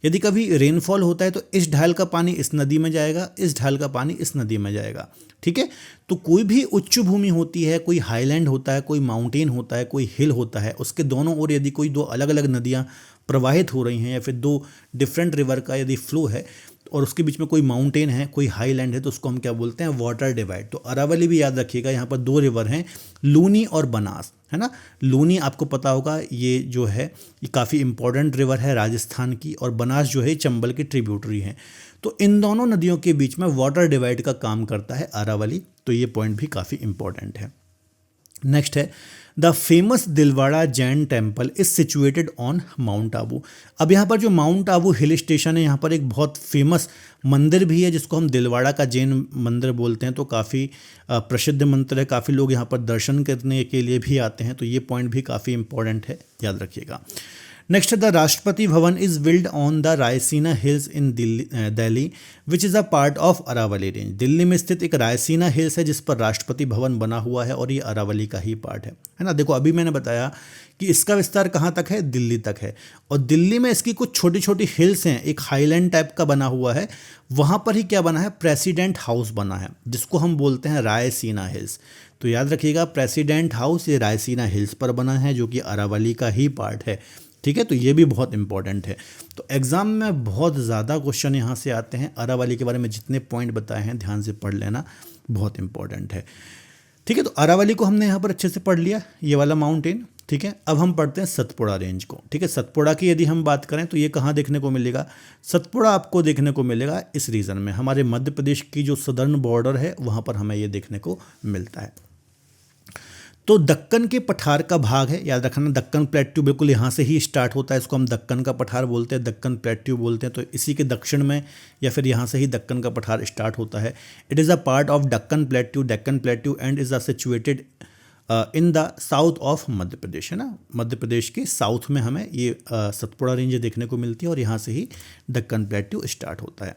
Speaker 1: यदि कभी रेनफॉल होता है तो इस ढाल का पानी इस नदी में जाएगा, इस ढाल का पानी इस नदी में जाएगा, ठीक है। तो कोई भी उच्च भूमि होती है, कोई हाईलैंड होता है, कोई माउंटेन होता है, कोई हिल होता है, उसके दोनों ओर यदि कोई दो अलग अलग नदियाँ प्रवाहित हो रही हैं या फिर दो डिफरेंट रिवर का यदि फ्लो है और उसके बीच में कोई माउंटेन है, कोई हाईलैंड है, तो उसको हम क्या बोलते हैं, वाटर डिवाइड। तो अरावली भी याद रखिएगा, यहाँ पर दो रिवर हैं, लूनी और बनास, है ना। लूनी आपको पता होगा ये जो है ये काफ़ी इंपॉर्टेंट रिवर है राजस्थान की, और बनास जो है चंबल की ट्रिब्यूटरी है। तो इन दोनों नदियों के बीच में वाटर डिवाइड का काम करता है अरावली, तो ये पॉइंट भी काफ़ी इंपॉर्टेंट है। नेक्स्ट है the famous Dilwara Jain temple is situated on mount Abu. अब यहाँ पर जो माउंट आबू हिल स्टेशन है, यहाँ पर एक बहुत फेमस मंदिर भी है जिसको हम दिलवाड़ा का जैन मंदिर बोलते हैं। तो काफ़ी प्रसिद्ध मंदिर है, काफ़ी लोग यहाँ पर दर्शन करने के लिए भी आते हैं, तो ये पॉइंट भी काफ़ी इंपॉर्टेंट है, याद रखिएगा। Next the Rashtrapati Bhavan is build on the Raisina hills in Delhi which is a part of Aravalli range. Delhi में स्थित एक रायसीना हिल्स है जिस पर राष्ट्रपति भवन बना हुआ है और ये अरावली का ही पार्ट है ना। देखो अभी मैंने बताया कि इसका विस्तार कहाँ तक है, दिल्ली तक है, और दिल्ली में इसकी कुछ छोटी छोटी हिल्स हैं, एक हाईलैंड टाइप का बना हुआ है, वहाँ पर ही क्या बना है, प्रेसिडेंट हाउस बना है जिसको हम बोलते हैं रायसीना हिल्स। तो याद रखिएगा प्रेसिडेंट हाउस ये रायसीना हिल्स पर बना है जो कि अरावली का ही पार्ट है, ठीक है। तो ये भी बहुत इंपॉर्टेंट है। तो एग्जाम में बहुत ज़्यादा क्वेश्चन यहाँ से आते हैं, अरावली के बारे में जितने पॉइंट बताए हैं ध्यान से पढ़ लेना, बहुत इंपॉर्टेंट है, ठीक है। तो अरावली को हमने यहाँ पर अच्छे से पढ़ लिया, ये वाला माउंटेन, ठीक है। अब हम पढ़ते हैं सतपुड़ा रेंज को, ठीक है। सतपुड़ा की यदि हम बात करें तो ये कहाँ देखने को मिलेगा, सतपुड़ा आपको देखने को मिलेगा इस रीजन में, हमारे मध्य प्रदेश की जो सदर्न बॉर्डर है वहाँ पर हमें ये देखने को मिलता है। तो दक्कन के पठार का भाग है, याद रखना दक्कन प्लेट्यू बिल्कुल यहाँ से ही स्टार्ट होता है, इसको हम दक्कन का पठार बोलते हैं, दक्कन प्लेट्यू बोलते हैं। तो इसी के दक्षिण में या फिर यहाँ से ही दक्कन का पठार स्टार्ट होता है। It is a part of Deccan plateau and is a situated in the south of Madhya Pradesh, है ना। मध्य प्रदेश के साउथ में हमें ये सतपुड़ा रेंज देखने को मिलती है और यहाँ से ही दक्कन प्लेट्यू स्टार्ट होता है।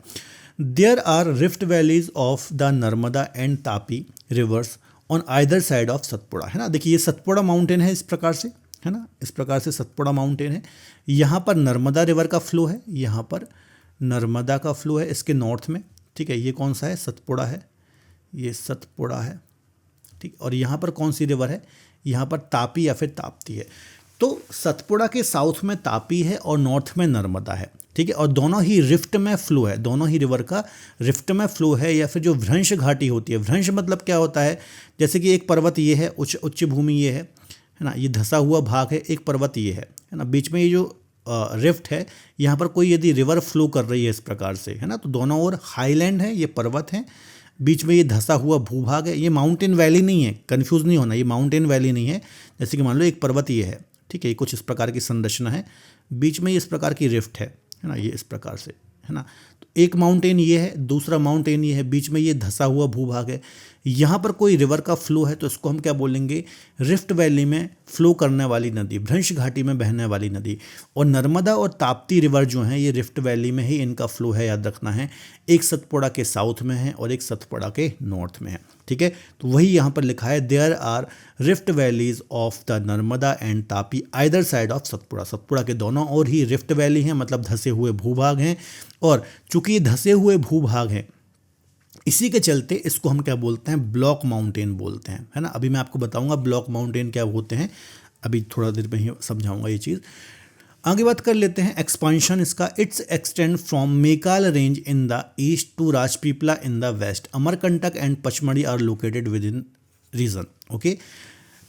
Speaker 1: There are rift valleys of the Narmada and Tapi rivers on either side of Satpura, है ना। देखिए ये सतपुड़ा माउंटेन है इस प्रकार से, है ना, इस प्रकार से सतपुड़ा माउंटेन है। यहाँ पर नर्मदा रिवर का फ्लो है, यहाँ पर नर्मदा का फ्लो है इसके नॉर्थ में, ठीक है। ये कौन सा है, सतपुड़ा है, ये सतपुड़ा है, ठीक। और यहाँ पर कौन सी रिवर है, यहाँ पर तापी या फिर ताप्ती है। तो सतपुड़ा के साउथ में तापी है और नॉर्थ में नर्मदा है, ठीक है। और दोनों ही रिफ्ट में फ्लो है, दोनों ही रिवर का रिफ्ट में फ्लो है, या फिर जो भ्रंश घाटी होती है, भ्रंश मतलब क्या होता है, जैसे कि एक पर्वत ये है, उच्च भूमि ये है ना, ये धंसा हुआ भाग है, एक पर्वत ये है ना, बीच में ये जो रिफ्ट है, यहाँ पर कोई यदि रिवर फ्लो कर रही है इस प्रकार से, है ना, तो दोनों ओर हाईलैंड है, ये पर्वत है, बीच में ये धंसा हुआ भूभाग है। ये माउंटेन वैली नहीं है, कंफ्यूज नहीं होना, ये माउंटेन वैली नहीं है। जैसे कि मान लो एक पर्वत ये है, ठीक है, ये कुछ इस प्रकार की संरचना है, बीच में ये इस प्रकार की रिफ्ट है ना, ये इस प्रकार से, है ना। तो एक माउंटेन ये है, दूसरा माउंटेन ये है, बीच में ये धंसा हुआ भूभाग है। यहाँ पर कोई रिवर का फ्लो है तो इसको हम क्या बोलेंगे, रिफ्ट वैली में फ्लो करने वाली नदी, भ्रंश घाटी में बहने वाली नदी। और नर्मदा और ताप्ती रिवर जो हैं ये रिफ्ट वैली में ही इनका फ्लो है, याद रखना है। एक सतपुड़ा के साउथ में है और एक सतपुड़ा के नॉर्थ में है, ठीक है। तो वही यहाँ पर लिखा है, there are rift valleys of the Narmada and Tapi either side of Satpura. Satpura के दोनों ओर ही रिफ्ट वैली हैं, मतलब धंसे हुए भूभाग हैं। और चूंकि ये धंसे हुए भूभाग हैं, इसी के चलते इसको हम क्या बोलते हैं, ब्लॉक माउंटेन बोलते हैं, है ना। अभी मैं आपको बताऊंगा ब्लॉक माउंटेन क्या होते हैं, अभी थोड़ा देर में ही समझाऊंगा ये चीज़। आगे बात कर लेते हैं एक्सपांशन इसका। Its extend from Maikal range in the east to Rajpipla in the west. Amarkantak and Pachmarhi are located within region, okay.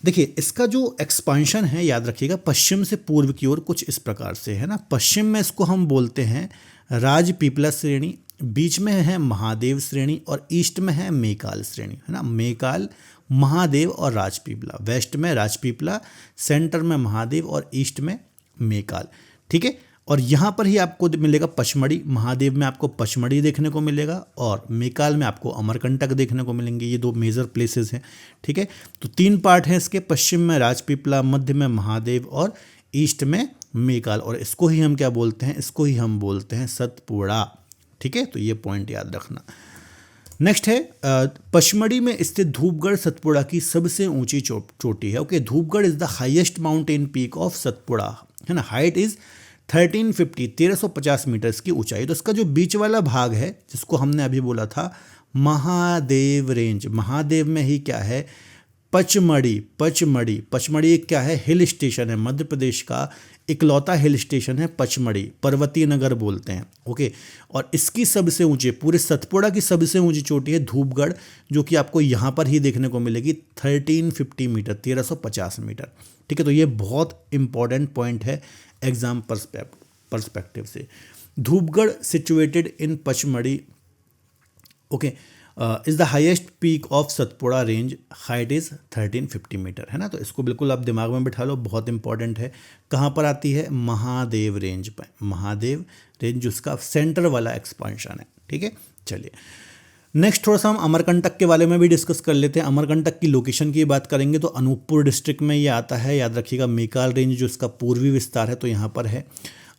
Speaker 1: देखिए इसका जो एक्सपांशन है, याद रखिएगा, पश्चिम से पूर्व की ओर कुछ इस प्रकार से, है ना। पश्चिम में इसको हम बोलते हैं राजपीपला श्रेणी, बीच में है महादेव श्रेणी और ईस्ट में है मेकाल श्रेणी, है ना। मेकाल, महादेव और राजपीपला, वेस्ट में राजपीपला, सेंटर में महादेव और ईस्ट में मेकाल, ठीक है। और यहाँ पर ही आपको मिलेगा पचमढ़ी, महादेव में आपको पचमढ़ी देखने को मिलेगा और मेकाल में आपको अमरकंटक देखने को मिलेंगे। ये 2 मेजर प्लेसेस हैं, ठीक है। तो 3 पार्ट हैं इसके, पश्चिम में राजपीपला, मध्य में महादेव और ईस्ट में मेकाल। और इसको ही हम क्या बोलते हैं, इसको ही हम बोलते हैं सतपुड़ा, ठीक है। तो ये पॉइंट याद रखना। नेक्स्ट है पचमढ़ी में स्थित धूपगढ़ सतपुड़ा की सबसे ऊंची चोटी है। Okay, Dhupgarh is the highest mountain peak of Satpura, है ना। हाइट इज 1350 मीटर की ऊंचाई। तो इसका जो बीच वाला भाग है जिसको हमने अभी बोला था महादेव रेंज, महादेव में ही क्या है, पचमढ़ी। पचमढ़ी एक क्या है, हिल स्टेशन है, मध्य प्रदेश का इकलौता हिल स्टेशन है पचमढ़ी, पर्वतीय नगर बोलते हैं। ओके, और इसकी सबसे ऊंची, पूरे सतपुड़ा की सबसे ऊंची चोटी है धूपगढ़, जो कि आपको यहाँ पर ही देखने को मिलेगी 1350 मीटर, 1350 मीटर, ठीक है। तो ये बहुत इंपॉर्टेंट पॉइंट है एग्जाम पर्सपेक्टिव से। Dhupgarh situated in Pachmarhi, okay, is the highest peak of Satpura range, height is 1350 metre, है ना। तो इसको बिल्कुल आप दिमाग में बिठा लो, बहुत इंपॉर्टेंट है। कहाँ पर आती है, महादेव रेंज पर, महादेव रेंज जिसका सेंटर वाला एक्सपांशन है, ठीक है। चलिए नेक्स्ट थोड़ा सा हम अमरकंटक के बारे में भी डिस्कस कर लेते हैं। अमरकंटक की लोकेशन की बात करेंगे तो अनूपपुर डिस्ट्रिक्ट में ये आता है, याद रखिएगा। मेकाल रेंज जो इसका पूर्वी विस्तार है तो यहाँ पर है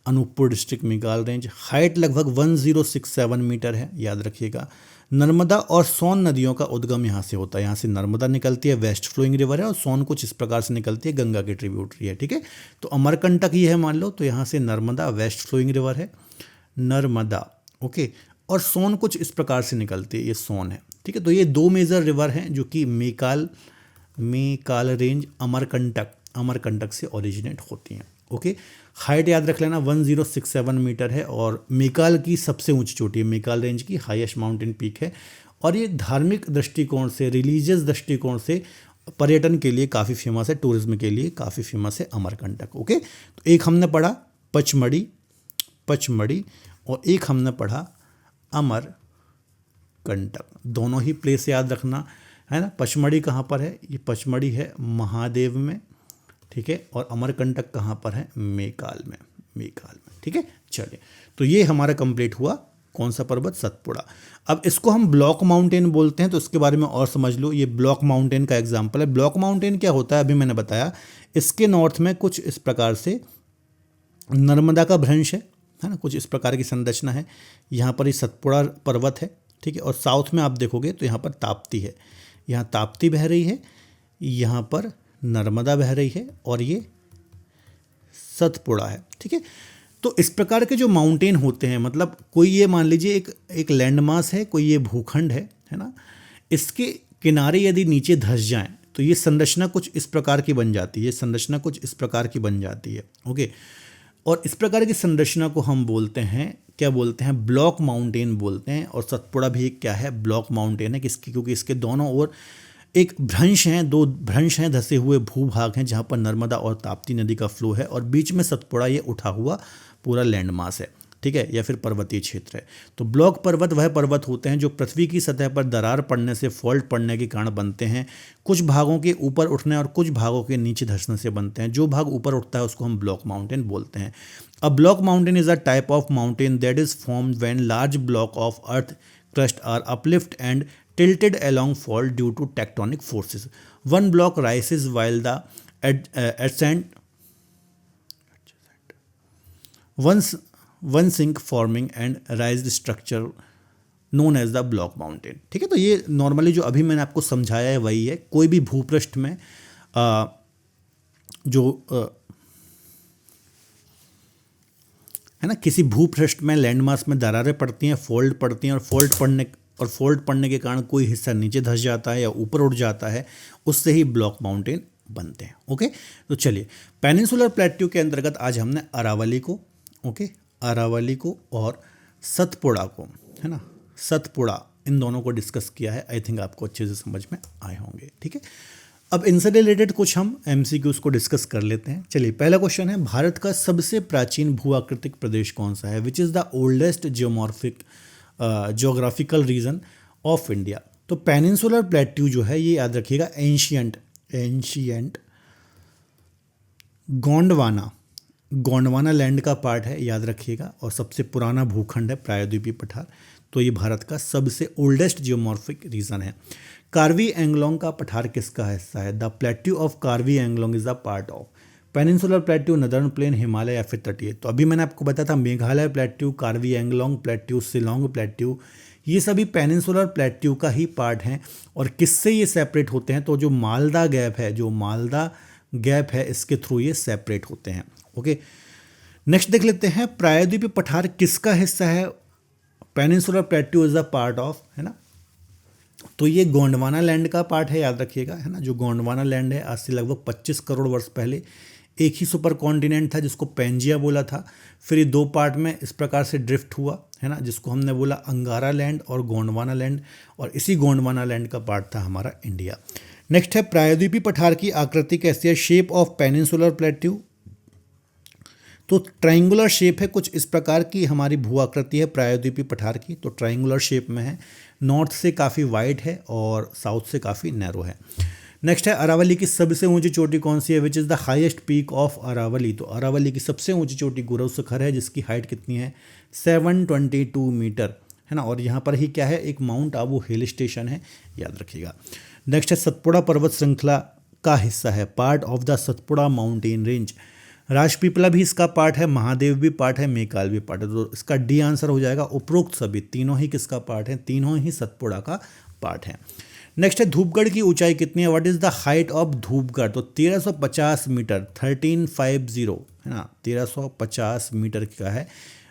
Speaker 1: Anuppur district Maikal range. Height लगभग 1067 मीटर है, याद रखिएगा। नर्मदा और सोन नदियों का उद्गम यहाँ से होता है, यहाँ से नर्मदा निकलती है, वेस्ट फ्लोइंग रिवर है, और सोन कुछ इस प्रकार से निकलती है, गंगा की ट्रिब्यूटरी है, ठीक है। तो अमरकंटक ये है मान लो, तो यहाँ से नर्मदा, वेस्ट फ्लोइंग रिवर है नर्मदा, ओके, और सोन कुछ इस प्रकार से निकलती है, ये सोन है, ठीक है। तो ये 2 मेजर रिवर हैं जो कि मेकाल रेंज अमरकंटक से ओरिजिनेट होती हैं, ओके। हाइट याद रख लेना 1067 मीटर है और मेकाल की सबसे ऊंची चोटी है, मेकाल रेंज की हाईएस्ट माउंटेन पीक है। और ये धार्मिक दृष्टिकोण से, रिलीजियस दृष्टिकोण से पर्यटन के लिए काफ़ी फेमस है, टूरिज्म के लिए काफ़ी फेमस है अमरकंटक, ओके। तो एक हमने पढ़ा पचमढ़ी और एक हमने पढ़ा अमरकंटक, दोनों ही प्लेस याद रखना, है ना। पचमढ़ी कहाँ पर है, ये पचमढ़ी है महादेव में, ठीक है, और अमरकंटक कहाँ पर है, मेकाल में, ठीक है। चलिए, तो ये हमारा कंप्लीट हुआ कौन सा पर्वत, सतपुड़ा। अब इसको हम ब्लॉक माउंटेन बोलते हैं, तो इसके बारे में और समझ लो। ये ब्लॉक माउंटेन का एग्जाम्पल है। ब्लॉक माउंटेन क्या होता है, अभी मैंने बताया। इसके नॉर्थ में कुछ इस प्रकार से नर्मदा का भ्रंश है ना, कुछ इस प्रकार की संरचना है। यहाँ पर ये सतपुड़ा पर्वत है, ठीक है। और साउथ में आप देखोगे तो यहाँ पर ताप्ती है, यहाँ ताप्ती बह रही है, यहाँ पर नर्मदा बह रही है, और ये सतपुड़ा है, ठीक है। तो इस प्रकार के जो माउंटेन होते हैं, मतलब कोई ये मान लीजिए एक लैंडमास है, कोई ये भूखंड है ना, इसके किनारे यदि नीचे धंस जाएं तो ये संरचना कुछ इस प्रकार की बन जाती है, ओके। और इस प्रकार की संरचना को हम बोलते हैं, क्या बोलते हैं, ब्लॉक माउंटेन बोलते हैं। और सतपुड़ा भी एक क्या है, ब्लॉक माउंटेन है, किसकी, क्योंकि इसके दोनों ओर एक भ्रंश हैं, 2 भ्रंश हैं, धसे हुए भूभाग हैं जहाँ पर नर्मदा और ताप्ती नदी का फ्लो है, और बीच में सतपुड़ा ये उठा हुआ पूरा लैंडमास है, ठीक है, या फिर पर्वतीय क्षेत्र है। तो ब्लॉक पर्वत वह पर्वत होते हैं जो पृथ्वी की सतह पर दरार पड़ने से, फॉल्ट पड़ने के कारण बनते हैं। कुछ भागों के ऊपर उठने और कुछ भागों के नीचे धंसने से बनते हैं। जो भाग ऊपर उठता है उसको हम ब्लॉक माउंटेन बोलते हैं। A block mountain is a type of mountain that is formed when large block of earth crust are uplift and tilted along fault due to tectonic forces. One block rises while the adjacent one sink forming and raised structure known as the block mountain. ठीक है, तो ये normally जो अभी मैंने आपको समझाया है वही है। कोई भी भूपृष्ठ में है ना, किसी भूपृष्ठ में लैंडमास में दरारें पड़ती हैं, फोल्ड पड़ती हैं, और फोल्ड पड़ने के कारण कोई हिस्सा नीचे धंस जाता है या ऊपर उठ जाता है, उससे ही ब्लॉक माउंटेन बनते हैं, ओके। तो चलिए, पेनिनसुलर प्लेट्यू के अंतर्गत आज हमने अरावली को, ओके, अरावली को और सतपुड़ा को, है ना, सतपुड़ा, इन दोनों को डिस्कस किया है। आई थिंक आपको अच्छे से समझ में आए होंगे, ठीक है। अब इनसे रिलेटेड कुछ हम एमसीक्यूज को डिस्कस कर लेते हैं। चलिए, पहला क्वेश्चन है, भारत का सबसे प्राचीन भूआकृतिक प्रदेश कौन सा है? Which is the oldest geographical region of India? तो पेनिनसुलर प्लेट्यू जो है, ये याद रखिएगा, एंशियंट गोंडवाना गोंडवाना लैंड का पार्ट है, याद रखिएगा, और सबसे पुराना भूखंड है प्रायद्वीपीय पठार। तो ये भारत का सबसे ओल्डेस्ट जियोमॉर्फिक रीजन है। कार्वी एंगलोंग का पठार किसका हिस्सा है? The plateau of Karbi Anglong is the part of peninsular plateau, northern plain, Himalaya या फिर तटीय। तो अभी मैंने आपको बताया था Meghalaya plateau, Karbi Anglong plateau, Shillong plateau, ये सभी पेनिनसुलर प्लेट्यू का ही पार्ट हैं। और किससे ये सेपरेट होते हैं? तो जो मालदा गैप है, जो मालदा गैप है, इसके थ्रू ये सेपरेट होते हैं। ओके, नेक्स्ट देख लेते हैं प्रायद्वीपीय पठार किसका हिस्सा है? Peninsular plateau is the part of, है ना। तो ये गोंडवाना लैंड का पार्ट है, याद रखिएगा, है ना। जो गोंडवाना लैंड है, आज से लगभग 25 करोड़ वर्ष पहले एक ही सुपर कॉन्टिनेंट था जिसको पेंजिया बोला था। फिर ये दो पार्ट में इस प्रकार से ड्रिफ्ट हुआ, है ना, जिसको हमने बोला अंगारा लैंड और गोंडवाना लैंड, और इसी गोंडवाना लैंड का पार्ट था हमारा इंडिया। नेक्स्ट है प्रायद्वीपीय पठार की आकृति कैसी है? शेप ऑफ पेनिनसुलर प्लेट्यू, तो ट्रायंगुलर शेप है, कुछ इस प्रकार की हमारी भू आकृति है प्रायद्वीपीय पठार की। तो ट्रायंगुलर शेप में है, नॉर्थ से काफ़ी वाइड है और साउथ से काफ़ी नैरो है। नेक्स्ट है अरावली की सबसे ऊंची चोटी कौन सी है? Which is the highest peak of Aravalli. तो अरावली की सबसे ऊंची चोटी गुरव शिखर है, जिसकी हाइट कितनी है? 722 मीटर, है ना। और यहाँ पर ही क्या है? एक माउंट आबू हिल स्टेशन है, याद रखिएगा। नेक्स्ट है सतपुड़ा पर्वत श्रृंखला का हिस्सा है, part of the Satpura mountain range. Rajpipla भी इसका पार्ट है, महादेव भी पार्ट है, मेकाल भी पार्ट है। तो इसका डी आंसर हो जाएगा उपरोक्त सभी, तीनों ही किसका पार्ट है? तीनों ही सतपुड़ा का पार्ट है। नेक्स्ट है धूपगढ़ की ऊंचाई कितनी है? What is the height of Dhupgarh? तो 1350 मीटर, 1350, है ना, 1350 मीटर का है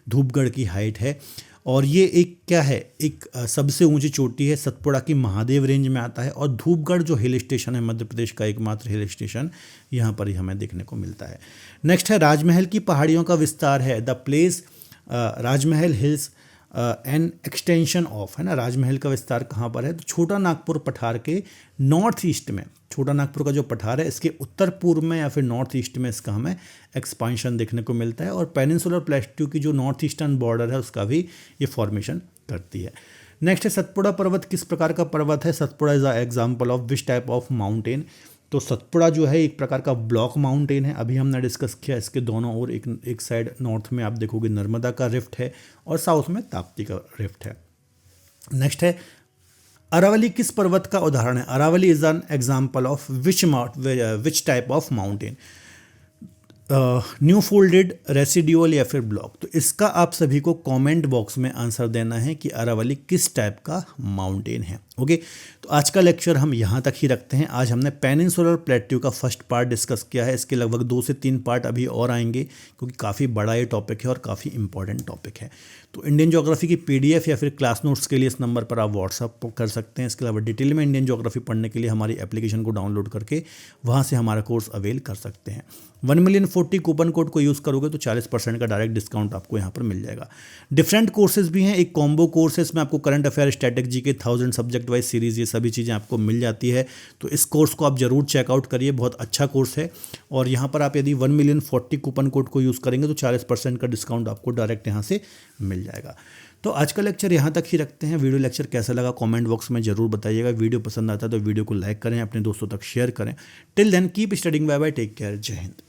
Speaker 1: धूपगढ़ की हाइट है। और ये एक क्या है? एक सबसे ऊंची चोटी है, सतपुड़ा की महादेव रेंज में आता है। और धूपगढ़ जो हिल स्टेशन है, मध्य प्रदेश का एकमात्र हिल स्टेशन, यहाँ पर ही हमें देखने को मिलता है। नेक्स्ट है राजमहल की पहाड़ियों का विस्तार है, the place Rajmahal hills an extension of, है ना। राजमहल का विस्तार कहाँ पर है? तो छोटा नागपुर पठार के नॉर्थ ईस्ट में, छोटा नागपुर का जो पठार है इसके उत्तर पूर्व में या फिर नॉर्थ ईस्ट में इसका हमें एक्सपांशन देखने को मिलता है। और पेनिनसुलर प्लेट्यू की जो नॉर्थ ईस्टर्न बॉर्डर है उसका भी ये फॉर्मेशन करती है। नेक्स्ट है सतपुड़ा पर्वत किस प्रकार का पर्वत है? Satpura is a example of which type of mountain. तो सतपुड़ा जो है एक प्रकार का ब्लॉक माउंटेन है, अभी हमने डिस्कस किया। इसके दोनों ओर एक साइड नॉर्थ में आप देखोगे नर्मदा का रिफ्ट है और साउथ में ताप्ती का रिफ्ट है। नेक्स्ट है अरावली किस पर्वत का उदाहरण है? Aravalli is an example of which type of mountain? New folded, residual या फिर ब्लॉक। तो इसका आप सभी को कमेंट बॉक्स में आंसर देना है कि अरावली किस टाइप का माउंटेन है। ओके, तो आज का लेक्चर हम यहाँ तक ही रखते हैं। आज हमने पेनिनसुलर प्लेट्यू का फर्स्ट पार्ट डिस्कस किया है, इसके लगभग 2 से 3 पार्ट अभी और आएंगे क्योंकि काफ़ी बड़ा ये टॉपिक है और काफ़ी इंपॉर्टेंट टॉपिक है। तो इंडियन ज्योग्राफी की PDF या फिर क्लास नोट्स के लिए इस नंबर पर आप व्हाट्सअप कर सकते हैं। इसके अलावा डिटेल में इंडियन ज्योग्राफी पढ़ने के लिए हमारी एप्लीकेशन को डाउनलोड करके वहाँ से हमारा कोर्स अवेल कर सकते हैं। 1,040,000 कूपन कोड को यूज़ करोगे तो 40% का डायरेक्ट डिस्काउंट आपको यहाँ पर मिल जाएगा। डिफरेंट कोर्सेज भी हैं, एक कॉम्बो कोर्स है, इसमें आपको current affair, static GK, 1000 subject wise series, ये सभी चीज़ें आपको मिल जाती है। तो इस कोर्स को आप जरूर चेकआउट करिए, बहुत अच्छा कोर्स है। और यहाँ पर आप यदि 1,040,000 कूपन कोड को यूज़ करेंगे तो 40% का डिस्काउंट आपको डायरेक्ट यहाँ से मिल जाएगा। तो आज का लेक्चर यहाँ तक ही रखते हैं। वीडियो लेक्चर कैसा लगा कमेंट बॉक्स में जरूर बताइएगा। वीडियो पसंद आता है तो वीडियो को लाइक करें, अपने दोस्तों तक शेयर करें। Till then keep studying, bye bye, take care, जय हिंद।